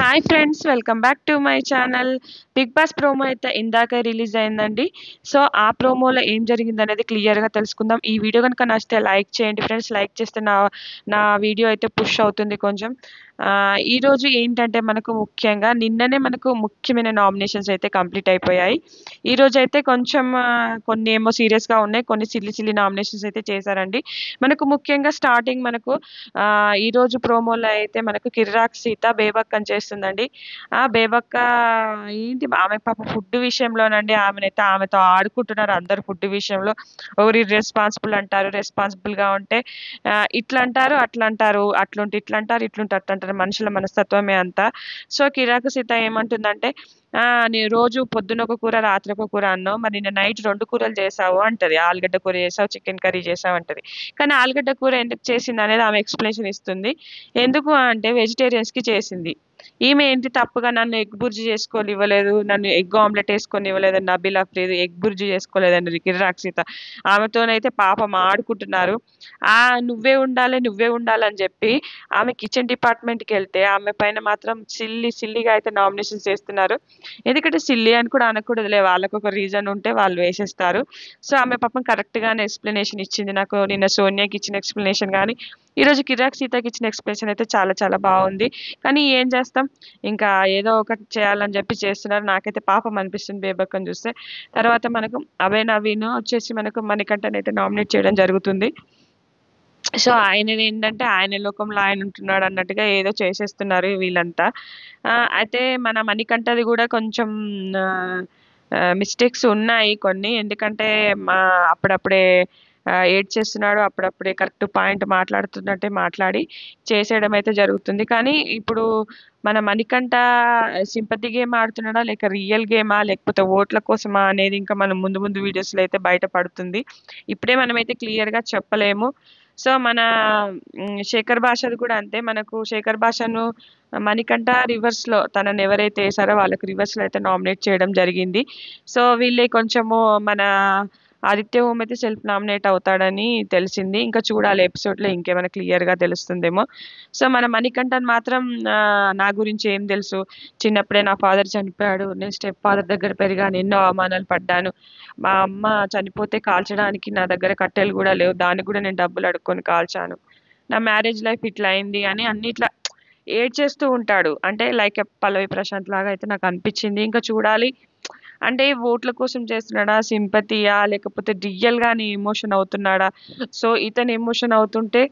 Hi friends, welcome back to my channel. Bigg Boss promo అయితే ఇందాక release అయిందండి. So ఆ ప్రోమోలో ఏం జరిగిందనేది క్లియర్గా తెలుసుకుందాం. ఈ వీడియో కనుక నచ్చితే లైక్ చేయండి ఫ్రెండ్స్. లైక్ చేస్తే నా నా వీడియో అయితే పుష్ అవుతుంది కొంచెం. ఈరోజు ఏంటంటే మనకు ముఖ్యంగా నిన్ననే మనకు ముఖ్యమైన నామినేషన్స్ అయితే కంప్లీట్ అయిపోయాయి. ఈరోజు అయితే కొంచెం కొన్ని ఏమో సీరియస్గా ఉన్నాయి, కొన్ని సిల్లీ సిల్లీ నామినేషన్స్ అయితే చేశారండి. మనకు ముఖ్యంగా స్టార్టింగ్ మనకు ఈరోజు ప్రోమోలో అయితే మనకు కిర్రాక్ సీత బేబక్ అని చేస్తుందండి. బేబక్క ఏంటి ఆమె పాప ఫుడ్ విషయంలోనండి, ఆమెతో ఆడుకుంటున్నారు అందరు ఫుడ్ విషయంలో. ఒకరు ఇర్రెస్పాన్సిబుల్ అంటారు, రెస్పాన్సిబుల్గా ఉంటే ఇట్లా అంటారు, అట్లా అంటారు, అట్లుంటే ఇట్లా అంటారు, ఇట్లుంటే అట్లా అంటారు. మనుషుల మనస్తత్వమే అంతా. సో కిరాకు సీత ఏమంటుందంటే, నీ రోజు పొద్దున ఒక కూర రాత్రి ఒక కూర అన్నావు, మరి నిన్న నైట్ 2 కూరలు చేసావు అంటది. ఆలుగడ్డ కూర చేసావు, చికెన్ కర్రీ చేసావు అంటది. కానీ ఆలుగడ్డ కూర ఎందుకు చేసింది అనేది ఆమె ఎక్స్ప్లెనేషన్ ఇస్తుంది. ఎందుకు అంటే వెజిటేరియన్స్కి చేసింది. ఈమె ఏంటి తప్పుగా నన్ను ఎగ్ బుర్జీ చేసుకొని ఇవ్వలేదు, నన్ను ఎగ్ ఆమ్లెట్ వేసుకొని ఇవ్వలేదు, నబిల్ అఫ్రీద్ ఎగ్ బుర్జీ చేసుకోలేదండి కిర్రాక్ సీత. ఆమెతోనైతే పాపం ఆడుకుంటున్నారు. నువ్వే ఉండాలని చెప్పి ఆమె కిచెన్ డిపార్ట్మెంట్కి వెళ్తే ఆమె పైన మాత్రం సిల్లిగా అయితే నామినేషన్స్ చేస్తున్నారు. ఎందుకంటే సిల్లీ అని కూడా అనకూడదులే, వాళ్ళకు ఒక రీజన్ ఉంటే వాళ్ళు వేసేస్తారు. సో ఆమె పాపం కరెక్ట్గానే ఎక్స్ప్లెనేషన్ ఇచ్చింది. నాకు నిన్న సోనియాకి ఇచ్చిన ఎక్స్ప్లెనేషన్ కానీ ఈరోజు కిరాక్ సీతకి ఇచ్చిన ఎక్స్ప్లెనేషన్ అయితే చాలా చాలా బాగుంది. కానీ ఏం చేస్తాం, ఇంకా ఏదో ఒకటి చేయాలని చెప్పి చేస్తున్నారు. నాకైతే పాపం అనిపిస్తుంది బేబక్కని చూస్తే. తర్వాత మనకు అభయ్ నవీన్ వచ్చేసి మనకు మణికంఠన్ నామినేట్ చేయడం జరుగుతుంది. సో ఆయనదేంటంటే ఆయన లోకంలో ఆయన ఉంటున్నాడు అన్నట్టుగా ఏదో చేసేస్తున్నారు వీళ్ళంతా. అయితే మన మణికంఠది కూడా కొంచెం మిస్టేక్స్ ఉన్నాయి కొన్ని. ఎందుకంటే అప్పుడప్పుడే ఏడ్చేస్తున్నాడు, అప్పుడప్పుడే కరెక్ట్ పాయింట్ మాట్లాడుతున్నట్టే మాట్లాడి చేసేయడం అయితే జరుగుతుంది. కానీ ఇప్పుడు మన మణికంఠ సింపతి గేమ్ ఆడుతున్నాడా, లేక రియల్ గేమా, లేకపోతే ఓట్ల కోసమా అనేది ఇంకా మనం ముందు ముందు వీడియోస్లో అయితే బయటపడుతుంది. ఇప్పుడే మనమైతే క్లియర్గా చెప్పలేము. సో మన శేఖర్ భాషది కూడా అంతే. మనకు శేఖర్ భాషను మణికంఠ రివర్స్లో తనని ఎవరైతే వేసారో వాళ్ళకి రివర్స్లో అయితే నామినేట్ చేయడం జరిగింది. సో వీళ్ళే కొంచెము మన ఆదిత్య ఓం అయితే సెల్ఫ్ నామినేట్ అవుతాడని తెలిసింది. ఇంకా చూడాలి ఎపిసోడ్లో ఇంకేమైనా క్లియర్గా తెలుస్తుందేమో. సో మన మణికంఠన్ మాత్రం నా గురించి ఏం తెలుసు, చిన్నప్పుడే నా ఫాదర్ చనిపోయాడు, నేను స్టెప్ ఫాదర్ దగ్గర పెరిగాను, ఎన్నో అవమానాలు పడ్డాను, మా అమ్మ చనిపోతే కాల్చడానికి నా దగ్గర కట్టెలు కూడా లేవు, దానికి కూడా నేను డబ్బులు అడుక్కొని కాల్చాను, నా మ్యారేజ్ లైఫ్ ఇట్లా అయింది అని అన్ని ఇట్లా ఏడ్చేస్తూ ఉంటాడు. అంటే లైక్ పల్లవి ప్రశాంత్ లాగా అయితే నాకు అనిపించింది. ఇంకా చూడాలి అంటే ఓట్ల కోసం చేస్తున్నాడా, సింపతియా, లేకపోతే రియల్గానే ఎమోషన్ అవుతున్నాడా. సో ఇతను ఎమోషన్ అవుతుంటే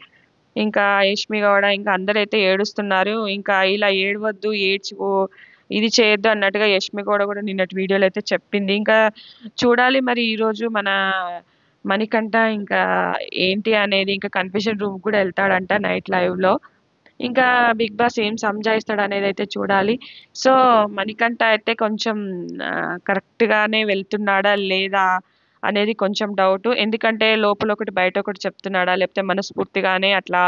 ఇంకా యష్మి గౌడ ఇంకా అందరైతే ఏడుస్తున్నారు. ఇంకా ఇలా ఏడవద్దు, ఇది చేయొద్దు అన్నట్టుగా యష్మి గౌడ కూడా నిన్నటి వీడియోలో అయితే చెప్పింది. ఇంకా చూడాలి మరి ఈరోజు మన మణికంఠ ఇంకా ఏంటి అనేది. ఇంకా కన్ఫ్యూజన్ రూమ్ కూడా వెళ్తాడంట నైట్ లైవ్లో. ఇంకా బిగ్ బాస్ ఏం సంజాయిస్తాడు అనేది అయితే చూడాలి. సో మణికంఠ అయితే కొంచెం కరెక్ట్గానే వెళ్తున్నాడా లేదా అనేది కొంచెం డౌట్. ఎందుకంటే లోపల ఒకటి బయట ఒకటి చెప్తున్నాడా, లేకపోతే మనస్ఫూర్తిగానే అట్లా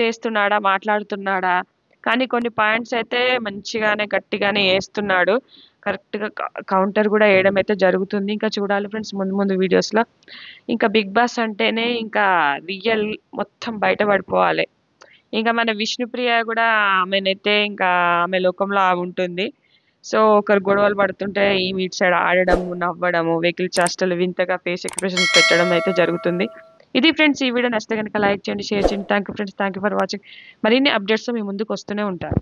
చేస్తున్నాడా, మాట్లాడుతున్నాడా. కానీ కొన్ని పాయింట్స్ అయితే మంచిగానే గట్టిగానే వేస్తున్నాడు. కరెక్ట్గా కౌంటర్ కూడా వేయడం అయితే జరుగుతుంది. ఇంకా చూడాలి ఫ్రెండ్స్ ముందు ముందు వీడియోస్లో. ఇంకా బిగ్ బాస్ అంటేనే ఇంకా రియల్ మొత్తం బయటపడిపోవాలి. ఇంకా మన విష్ణుప్రియ కూడా ఆమెనైతే ఇంకా ఆమె లోకంలో ఆమె ఉంటుంది. సో ఒకరు గొడవలు పడుతుంటే ఈమె ఇటు సైడ్ ఆడడము, నవ్వడము, వెకిలి చేష్టలు, వింతగా ఫేస్ ఎక్స్ప్రెషన్స్ పెట్టడం అయితే జరుగుతుంది. ఇది ఫ్రెండ్స్, ఈ వీడియో నచ్చితే కనుక లైక్ చేయండి, షేర్ చేయండి. Thank you friends, thank you for watching. మరిన్ని అప్డేట్స్ మీ ముందుకు వస్తూనే ఉంటారు.